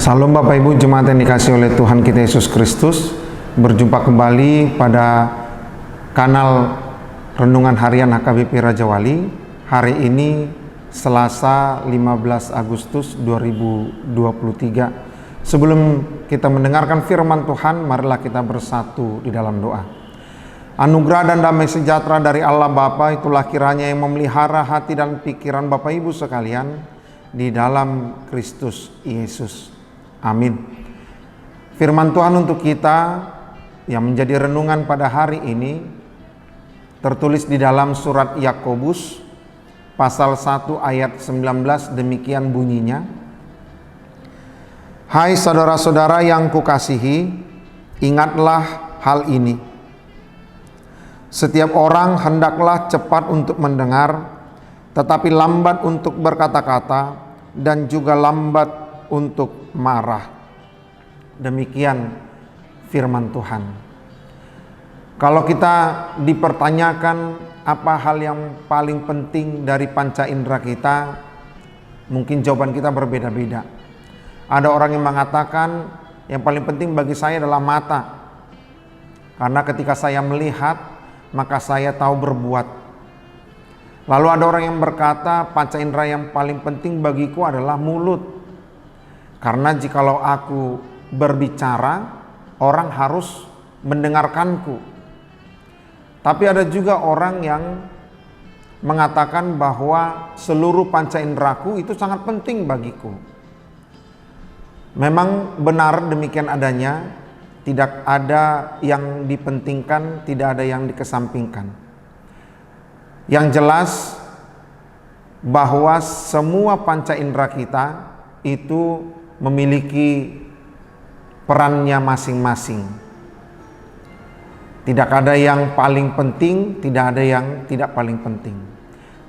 Salam Bapak Ibu jemaat yang dikasihi oleh Tuhan kita Yesus Kristus. Berjumpa kembali pada kanal Renungan Harian HKBP Raja Wali. Hari ini Selasa 15 Agustus 2023. Sebelum kita mendengarkan firman Tuhan, marilah kita bersatu di dalam doa. Anugerah dan damai sejahtera dari Allah Bapa itulah kiranya yang memelihara hati dan pikiran Bapak Ibu sekalian di dalam Kristus Yesus. Amin. Firman Tuhan untuk kita yang menjadi renungan pada hari ini tertulis di dalam surat Yakobus pasal 1 ayat 19, demikian bunyinya. Hai saudara-saudara yang kukasihi, ingatlah hal ini. Setiap orang hendaklah cepat untuk mendengar, tetapi lambat untuk berkata-kata, dan juga lambat untuk marah. Demikian firman Tuhan. Kalau kita dipertanyakan apa hal yang paling penting dari panca indera kita, mungkin jawaban kita berbeda-beda. Ada orang yang mengatakan yang paling penting bagi saya adalah mata, karena ketika saya melihat maka saya tahu berbuat. Lalu ada orang yang berkata panca indera yang paling penting bagiku adalah mulut, karena jikalau aku berbicara, orang harus mendengarkanku. Tapi ada juga orang yang mengatakan bahwa seluruh panca inderaku itu sangat penting bagiku. Memang benar demikian adanya, tidak ada yang dipentingkan, tidak ada yang dikesampingkan. Yang jelas bahwa semua panca indera kita itu memiliki perannya masing-masing. Tidak ada yang paling penting, tidak ada yang tidak paling penting.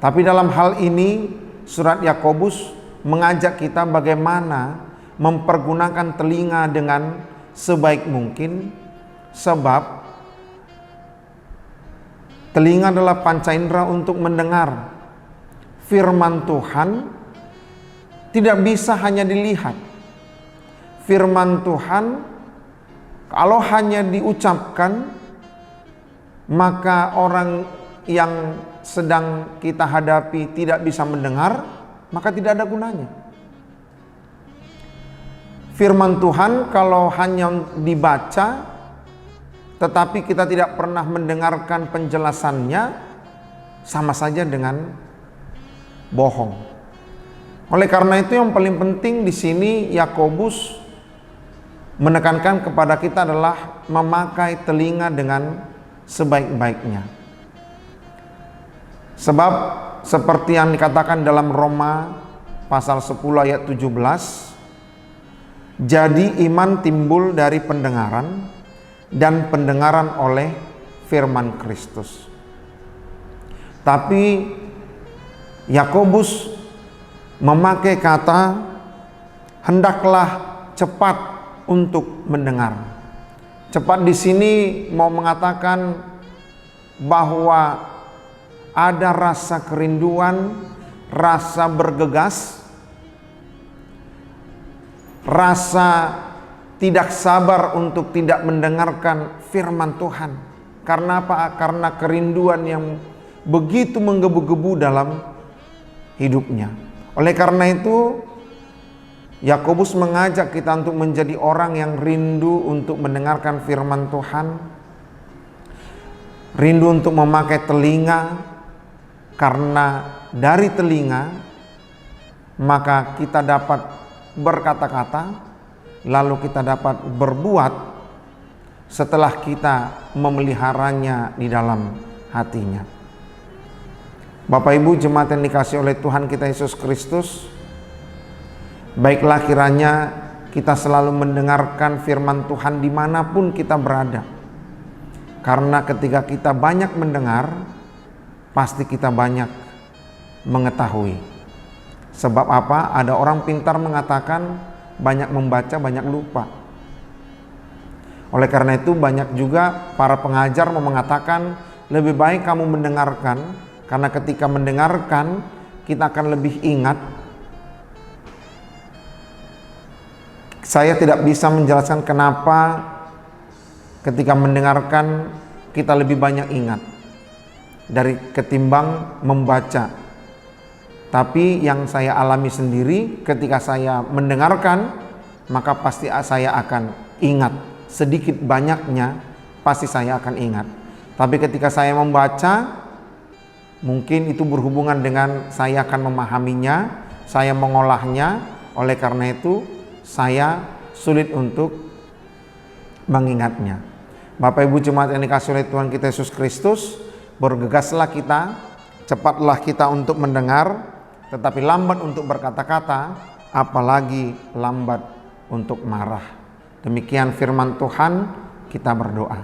Tapi dalam hal ini surat Yakobus mengajak kita bagaimana mempergunakan telinga dengan sebaik mungkin, sebab telinga adalah panca indera untuk mendengar firman Tuhan. Tidak bisa hanya dilihat. Firman Tuhan kalau hanya diucapkan, maka orang yang sedang kita hadapi tidak bisa mendengar, maka tidak ada gunanya. Firman Tuhan kalau hanya dibaca tetapi kita tidak pernah mendengarkan penjelasannya, sama saja dengan bohong. Oleh karena itu yang paling penting di sini Yakobus menekankan kepada kita adalah memakai telinga dengan sebaik-baiknya. Sebab seperti yang dikatakan dalam Roma pasal 10 ayat 17, jadi iman timbul dari pendengaran, dan pendengaran oleh firman Kristus. Tapi Yakobus memakai kata hendaklah cepat untuk mendengar. Cepat di sini mau mengatakan bahwa ada rasa kerinduan, rasa bergegas, rasa tidak sabar untuk tidak mendengarkan firman Tuhan. Karena apa? Karena kerinduan yang begitu menggebu-gebu dalam hidupnya. Oleh karena itu Yakobus mengajak kita untuk menjadi orang yang rindu untuk mendengarkan firman Tuhan, rindu untuk memakai telinga, karena dari telinga maka kita dapat berkata-kata, lalu kita dapat berbuat setelah kita memeliharanya di dalam hatinya. Bapak Ibu jemaat yang dikasihi oleh Tuhan kita Yesus Kristus, baiklah kiranya kita selalu mendengarkan firman Tuhan dimanapun kita berada. Karena ketika kita banyak mendengar, pasti kita banyak mengetahui. Sebab apa? Ada orang pintar mengatakan banyak membaca, banyak lupa. Oleh karena itu banyak juga para pengajar mengatakan lebih baik kamu mendengarkan, karena ketika mendengarkan kita akan lebih ingat Saya tidak bisa menjelaskan kenapa ketika mendengarkan kita lebih banyak ingat dari ketimbang membaca. Tapi yang saya alami sendiri ketika saya mendengarkan, maka pasti saya akan ingat. Sedikit banyaknya pasti saya akan ingat. Tapi ketika saya membaca, mungkin itu berhubungan dengan saya akan memahaminya, saya mengolahnya. Oleh karena itu saya sulit untuk mengingatnya. Bapak Ibu jemaat yang dikasihi oleh Tuhan kita Yesus Kristus, bergegaslah kita, cepatlah kita untuk mendengar, tetapi lambat untuk berkata-kata, apalagi lambat untuk marah. Demikian firman Tuhan, kita berdoa.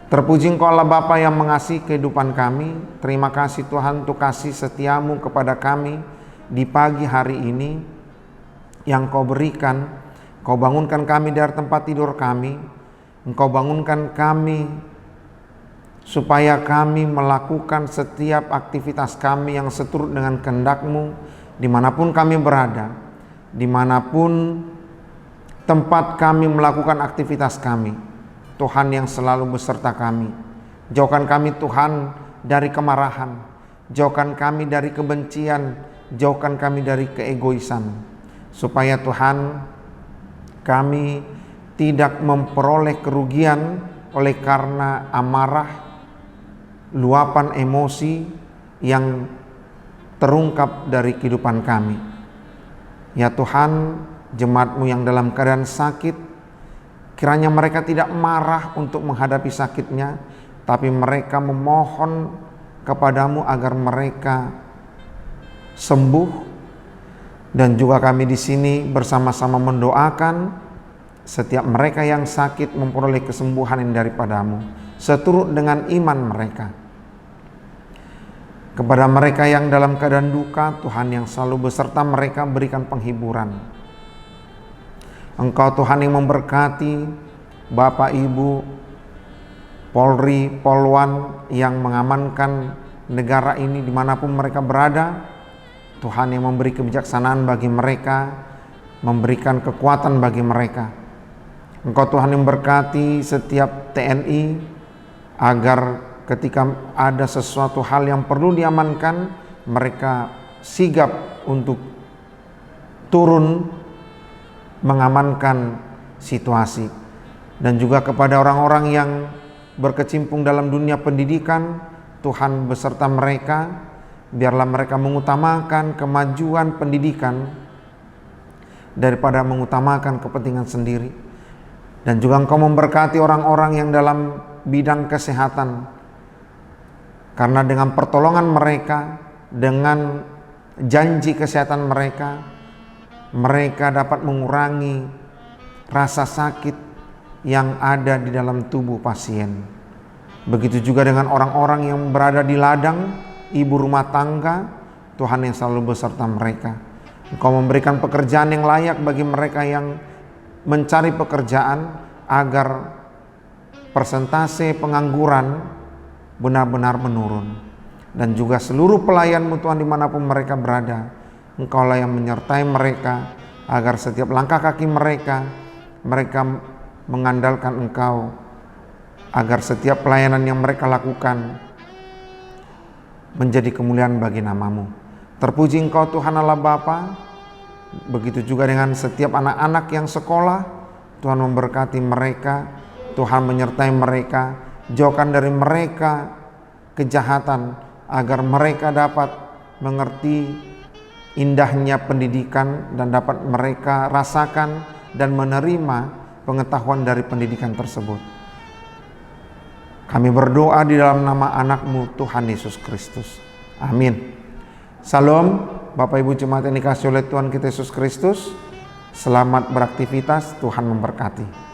Terpuji Engkau Allah Bapa yang mengasihi kehidupan kami. Terima kasih Tuhan untuk kasih setiamu kepada kami di pagi hari ini yang Kau berikan. Kau bangunkan kami dari tempat tidur kami. Engkau bangunkan kami supaya kami melakukan setiap aktivitas kami yang seturut dengan kehendak-Mu dimanapun kami berada, dimanapun tempat kami melakukan aktivitas kami. Tuhan yang selalu beserta kami. Jauhkan kami Tuhan dari kemarahan, jauhkan kami dari kebencian, jauhkan kami dari keegoisan, supaya Tuhan kami tidak memperoleh kerugian oleh karena amarah, luapan emosi yang terungkap dari kehidupan kami. Ya Tuhan, jemaat-Mu yang dalam keadaan sakit, kiranya mereka tidak marah untuk menghadapi sakitnya, tapi mereka memohon kepadamu agar mereka sembuh. Dan juga kami di sini bersama-sama mendoakan setiap mereka yang sakit memperoleh kesembuhan yang daripadamu, seturut dengan iman mereka. Kepada mereka yang dalam keadaan duka, Tuhan yang selalu beserta mereka, berikan penghiburan. Engkau Tuhan yang memberkati Bapak Ibu Polri, Polwan yang mengamankan negara ini dimanapun mereka berada. Tuhan yang memberi kebijaksanaan bagi mereka, memberikan kekuatan bagi mereka. Engkau Tuhan yang memberkati setiap TNI agar ketika ada sesuatu hal yang perlu diamankan, mereka sigap untuk turun mengamankan situasi. Dan juga kepada orang-orang yang berkecimpung dalam dunia pendidikan, Tuhan beserta mereka, biarlah mereka mengutamakan kemajuan pendidikan daripada mengutamakan kepentingan sendiri. Dan juga Engkau memberkati orang-orang yang dalam bidang kesehatan, karena dengan pertolongan mereka, dengan janji kesehatan mereka, mereka dapat mengurangi rasa sakit yang ada di dalam tubuh pasien. Begitu juga dengan orang-orang yang berada di ladang, ibu rumah tangga, Tuhan yang selalu beserta mereka. Engkau memberikan pekerjaan yang layak bagi mereka yang mencari pekerjaan, agar persentase pengangguran benar-benar menurun. Dan juga seluruh pelayan-Mu Tuhan dimanapun mereka berada, Engkaulah yang menyertai mereka, agar setiap langkah kaki mereka mengandalkan Engkau, agar setiap pelayanan yang mereka lakukan menjadi kemuliaan bagi nama-Mu. Terpuji Engkau Tuhan Allah Bapa. Begitu juga dengan setiap anak-anak yang sekolah, Tuhan memberkati mereka, Tuhan menyertai mereka, jauhkan dari mereka kejahatan, agar mereka dapat mengerti indahnya pendidikan dan dapat mereka rasakan dan menerima pengetahuan dari pendidikan tersebut. Kami berdoa di dalam nama anak-Mu Tuhan Yesus Kristus. Amin. Salam Bapak Ibu jemaat yang dikasihi oleh Tuhan kita Yesus Kristus. Selamat beraktivitas, Tuhan memberkati.